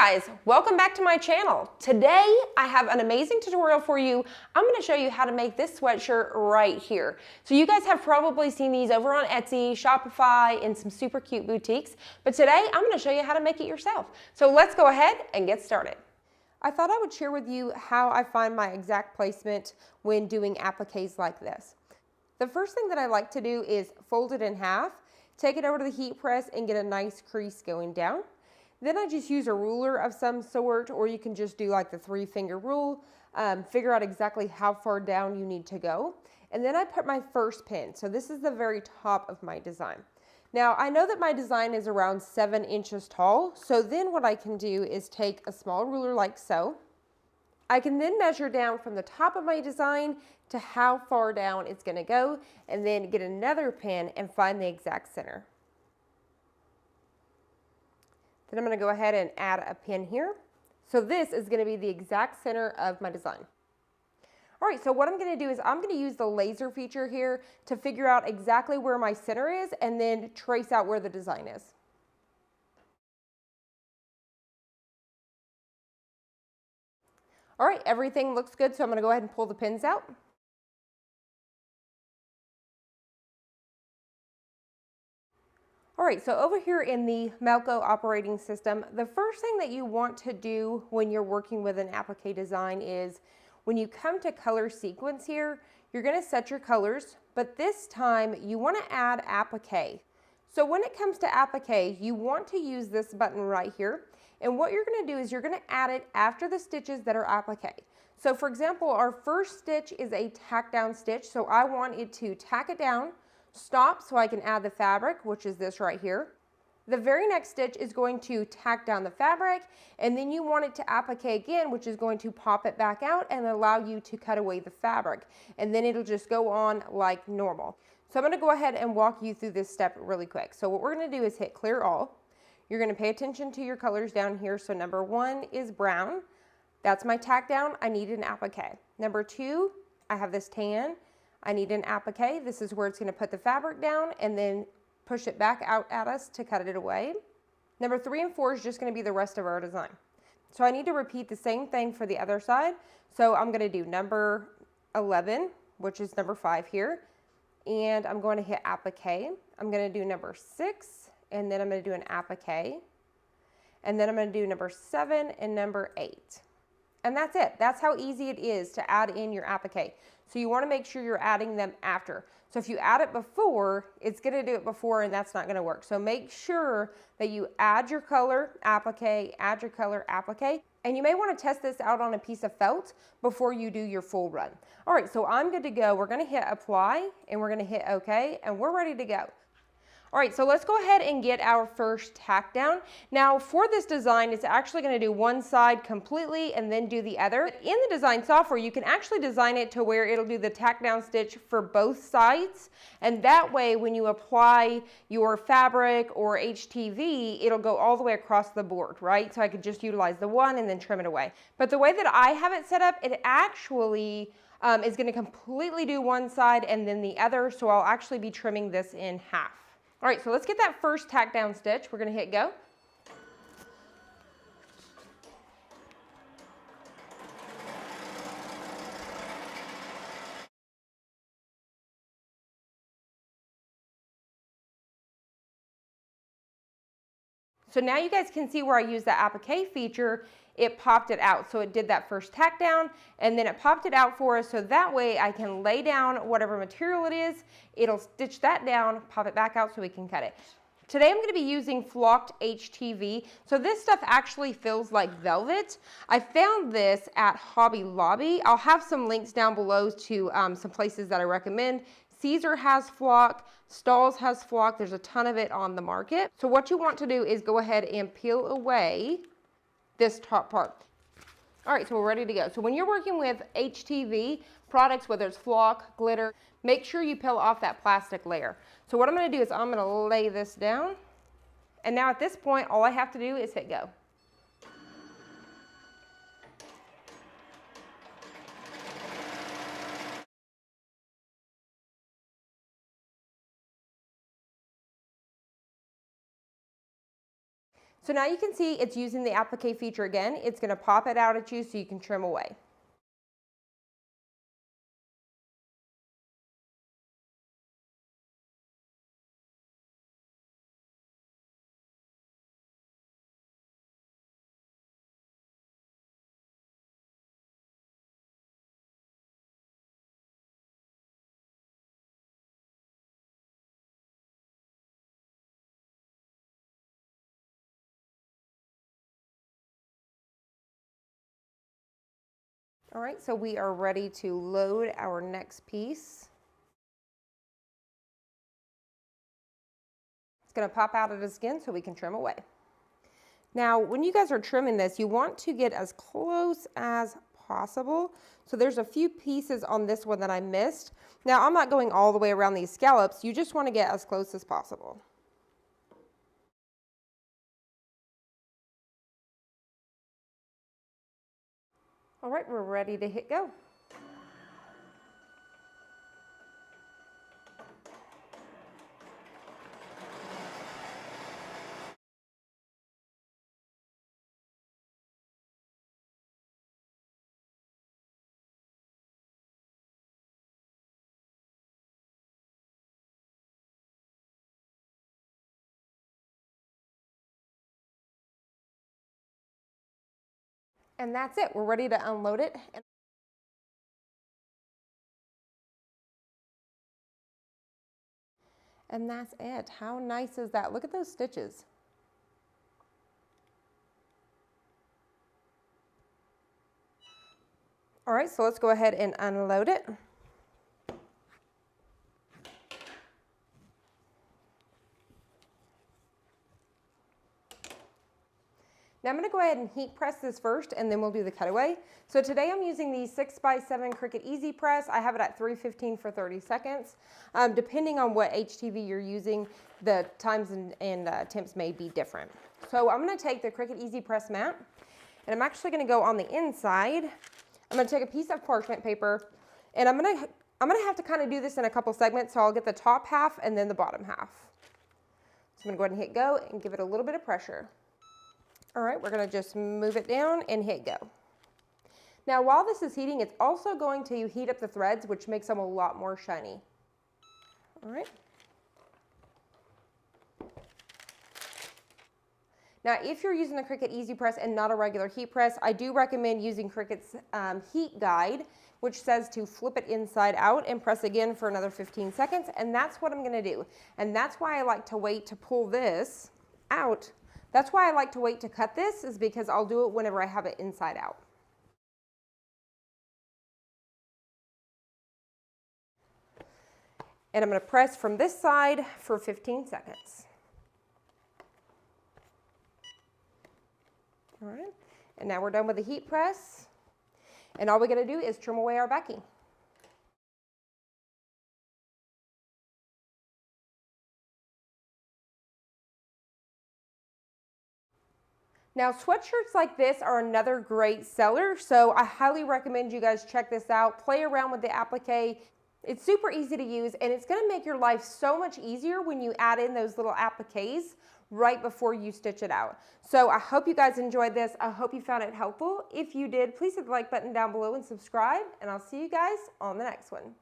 guys, welcome back to my channel. Today I have an amazing tutorial for you. I'm going to show you how to make this sweatshirt right here. So you guys have probably seen these over on Etsy, Shopify, and some super cute boutiques, but today I'm going to show you how to make it yourself. So let's go ahead and get started. I thought I would share with you how I find my exact placement when doing appliques like this. The first thing that I like to do is fold it in half, take it over to the heat press and get a nice crease going down. Then I just use a ruler of some sort, or you can just do like the 3-finger rule, figure out exactly how far down you need to go. And then I put my first pin. So this is the very top of my design. Now I know that my design is around 7 inches tall. So then what I can do is take a small ruler like so. I can then measure down from the top of my design to how far down it's going to go, and then get another pin and find the exact center. Then I'm going to go ahead and add a pin here. So this is going to be the exact center of my design. All right, so what I'm going to do is I'm going to use the laser feature here to figure out exactly where my center is and then trace out where the design is. All right, everything looks good, so I'm going to go ahead and pull the pins out. All right, so over here in the Melco operating system, the first thing that you want to do when you're working with an applique design is when you come to color sequence here, you're going to set your colors, but this time you want to add applique. So when it comes to applique, you want to use this button right here, and what you're going to do is you're going to add it after the stitches that are applique. So for example, our first stitch is a tack down stitch, so I want it to tack it down, stop so I can add the fabric, which is this right here. The very next stitch is going to tack down the fabric, and then you want it to applique again, which is going to pop it back out and allow you to cut away the fabric. And then it'll just go on like normal. So I'm going to go ahead and walk you through this step really quick. So what we're going to do is hit clear all. You're going to pay attention to your colors down here. So number 1 is brown. That's my tack down. I need an applique. Number 2, I have this tan. I need an applique. This is where it's going to put the fabric down and then push it back out at us to cut it away. Number 3 and 4 is just going to be the rest of our design. So I need to repeat the same thing for the other side. So I'm going to do number 11, which is number 5 here, and I'm going to hit applique. I'm going to do number 6, and then I'm going to do an applique, and then I'm going to do number 7 and number 8. And that's it. That's how easy it is to add in your applique. So you want to make sure you're adding them after. So if you add it before, it's going to do it before, and that's not going to work. So make sure that you add your color, applique, add your color, applique. And you may want to test this out on a piece of felt before you do your full run. All right, so I'm good to go. We're going to hit apply, and we're going to hit OK, and we're ready to go. All right, so let's go ahead and get our first tack down. Now for this design, it's actually going to do one side completely and then do the other. In the design software, you can actually design it to where it'll do the tack down stitch for both sides. And that way, when you apply your fabric or HTV, it'll go all the way across the board, right? So I could just utilize the one and then trim it away. But the way that I have it set up, it actually is going to completely do one side and then the other. So I'll actually be trimming this in half. All right, so let's get that first tack down stitch. We're going to hit go. So now you guys can see where I use the applique feature. It popped it out. So it did that first tack down, and then it popped it out for us, so that way I can lay down whatever material it is. It'll stitch that down, pop it back out so we can cut it. Today I'm going to be using flocked HTV. So this stuff actually feels like velvet. I found this at Hobby Lobby. I'll have some links down below to some places that I recommend. Caesar has flock, Stahl's has flock. There's a ton of it on the market. So what you want to do is go ahead and peel away this top part. All right, so we're ready to go. So when you're working with HTV products, whether it's flock, glitter, make sure you peel off that plastic layer. So what I'm going to do is I'm going to lay this down. And now at this point, all I have to do is hit go. So now you can see it's using the applique feature again. It's going to pop it out at you so you can trim away. All right, so we are ready to load our next piece. It's going to pop out of the skin so we can trim away. Now, when you guys are trimming this, you want to get as close as possible. So there's a few pieces on this one that I missed. Now, I'm not going all the way around these scallops. You just want to get as close as possible. All right, we're ready to hit go. And that's it. We're ready to unload it. And that's it. How nice is that? Look at those stitches. All right, so let's go ahead and unload it. Now I'm going to go ahead and heat press this first and then we'll do the cutaway. So today I'm using the 6x7 Cricut Easy Press. I have it at 315 for 30 seconds. Depending on what HTV you're using, the times and temps may be different. So I'm going to take the Cricut Easy Press mat and I'm actually going to go on the inside. I'm going to take a piece of parchment paper and I'm going to have to kind of do this in a couple segments. So I'll get the top half and then the bottom half. So I'm going to go ahead and hit go and give it a little bit of pressure. All right, we're going to just move it down and hit go. Now, while this is heating, it's also going to heat up the threads, which makes them a lot more shiny. All right. Now, if you're using the Cricut Easy Press and not a regular heat press, I do recommend using Cricut's heat guide, which says to flip it inside out and press again for another 15 seconds. And that's what I'm going to do. And that's why I like to wait to pull this out. That's why I like to wait to cut this, is because I'll do it whenever I have it inside out. And I'm going to press from this side for 15 seconds. All right, and now we're done with the heat press. And all we're going to do is trim away our backing. Now, sweatshirts like this are another great seller, so I highly recommend you guys check this out. Play around with the applique. It's super easy to use, and it's going to make your life so much easier when you add in those little appliques right before you stitch it out. So I hope you guys enjoyed this. I hope you found it helpful. If you did, please hit the like button down below and subscribe, and I'll see you guys on the next one.